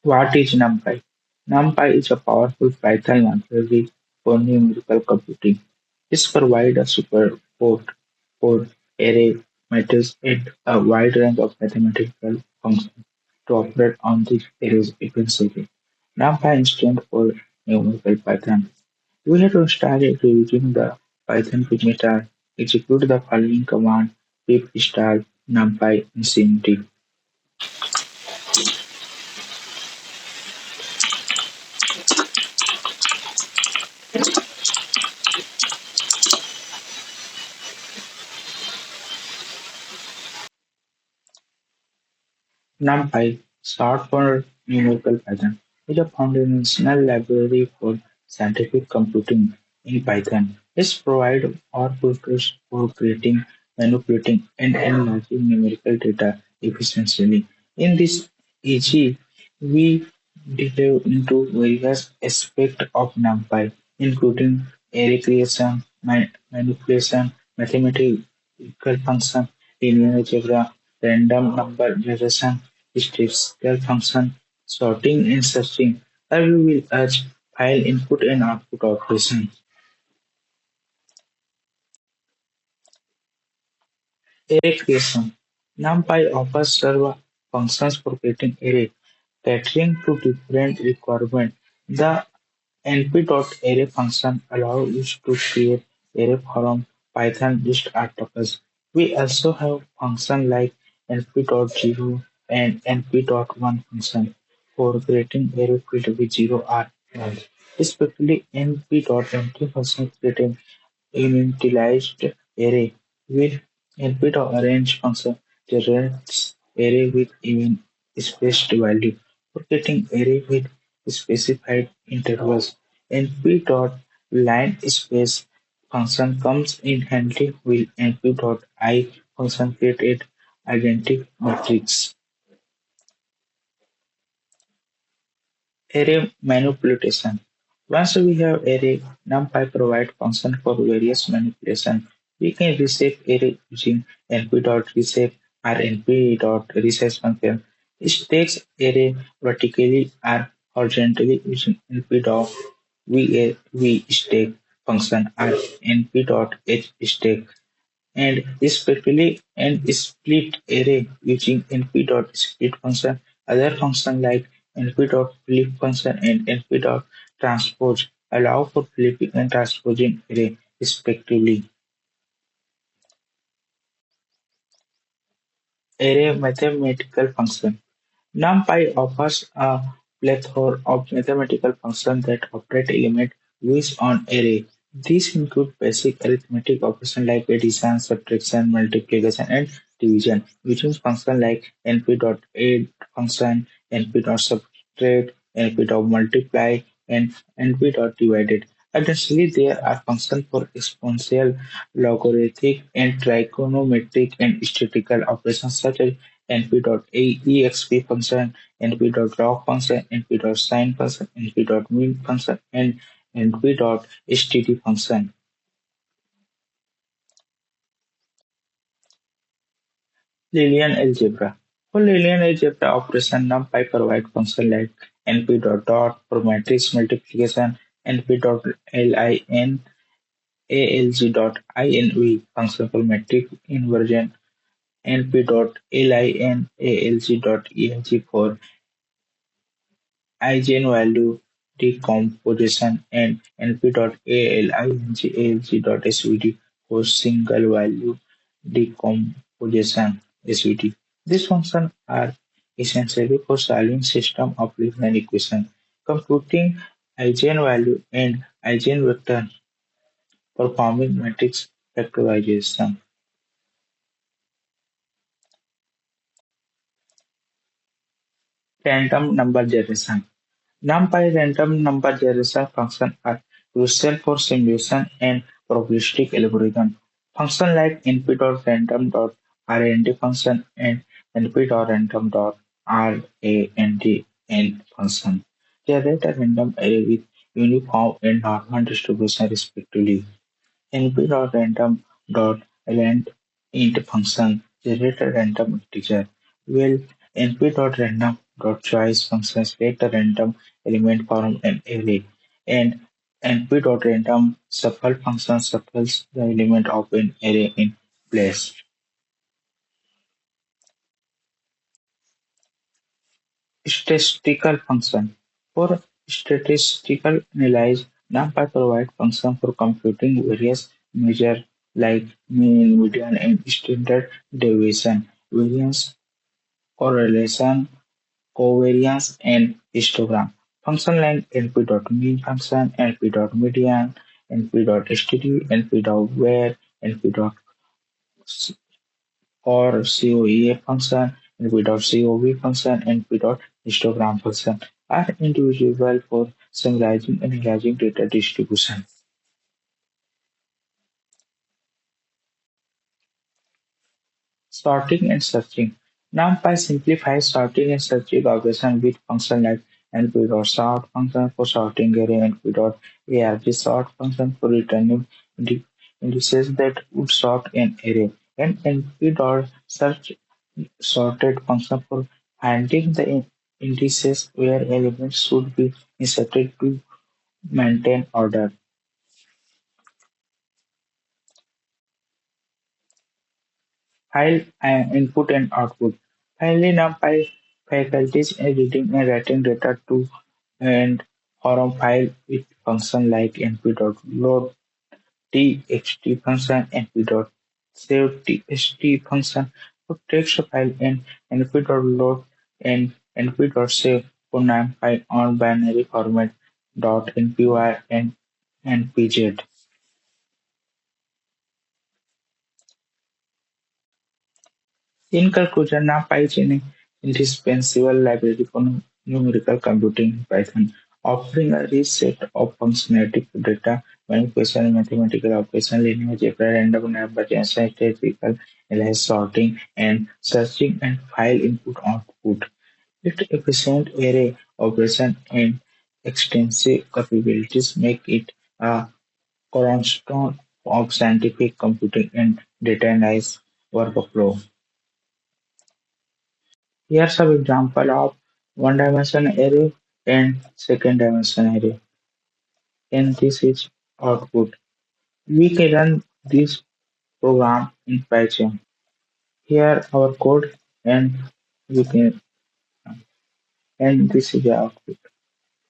What is NumPy? NumPy is a powerful Python library for numerical computing. It provides a support for array, matrix, and a wide range of mathematical functions to operate on these arrays efficiently. NumPy stands for numerical Python. We have to start it using the Python parameter. Execute the following command: pip start numpy infinity. NumPy, short for Numerical Python, is a foundational library for scientific computing in Python. It provides workflows for creating, manipulating, and analyzing numerical data efficiently. In this EG, we delve into various aspects of NumPy, including array creation, manipulation, mathematical function, linear algebra, random number generation, statistical function, sorting and searching. I will urge file input and output operation. Array creation. NumPy offers several functions for creating array, catering to different requirements. The np.array function allows us to create array from Python list articles. We also have functions like np.0 and np.1 function for creating array filled with 0 or 1. Especially np.empty function creating initialized array with np.arrange function generates array with even spaced value. For getting array with specified intervals, np.line_space function comes in handy with np.I function created identity matrix. Array manipulation. Once we have array, NumPy provides function for various manipulation. We can reshape array using np.reshape or np.resize function. It takes array vertically or horizontally using np.vstack function or np.hstack and especially and split array using np.split function. Other functions like np.flip function and np.transpose allow for flipping and transposing array respectively. Array mathematical function. NumPy offers a plethora of mathematical functions that operate elements used on array. These include basic arithmetic operations like addition, subtraction, multiplication, and division, using functions like np.add function, np.subtract, np.multiply, and np.divided. Additionally, there are functions for exponential, logarithmic, and trigonometric and statistical operations such as np.exp function, np.log function, np.sine function, np.mean function, and np.std function. Linear algebra. For linear algebra operation, NumPy provides functions like np.dot for matrix multiplication, np.lin alg.inv function for matrix inversion, np.lin alg.eng for eigenvalue decomposition and np.align.svd for single value decomposition (SVD). These functions are essential for solving system of linear equations, computing eigenvalue and eigenvector, performing matrix factorization. Random number generation. NumPy random number generation functions are crucial for simulation and probabilistic algorithm. Functions like np.random.rand function and np.random.randn function generate a random array with uniform and normal distribution respectively. np.random.rand int function generate a random integer, while np.random np.choice functions get a random element from an array, and np.random shuffle function shuffles the element of an array in place. Statistical function. For statistical analysis, NumPy provides functions for computing various measures like mean, median, and standard deviation, variance, correlation, covariance, and histogram. Function like np.mean function, np.median, np.std, np.where, np.core COEA function, np.cov function, and np.histogram function are individual for summarizing and analyzing data distribution. Sorting and searching. NumPy simplifies sorting and searching operations with functions like np.sort function for sorting array, np.argsort function for returning indi- indices that would sort an array, and np.search sorted function for finding the indices where elements should be inserted to maintain order. File and input and output. Finally, NumPy faculties in reading and writing data to and from file with function like np.load txt function, np.save txt function for text file, and np.load and np.save for NumPy on binary format .npy and npz. In conclusion, NumPy is an indispensable library for numerical computing in Python, offering a rich set of functionality for data manipulation, mathematical operation, linear algebra, random number generation, statistical analysis, sorting, and searching, and file input-output. Its efficient array operation and extensive capabilities make it a cornerstone of scientific computing and data analysis workflow. Here are some examples of one-dimensional array and second-dimensional array, and this is output. We can run this program in Python. Here our code, and we can and this is the output.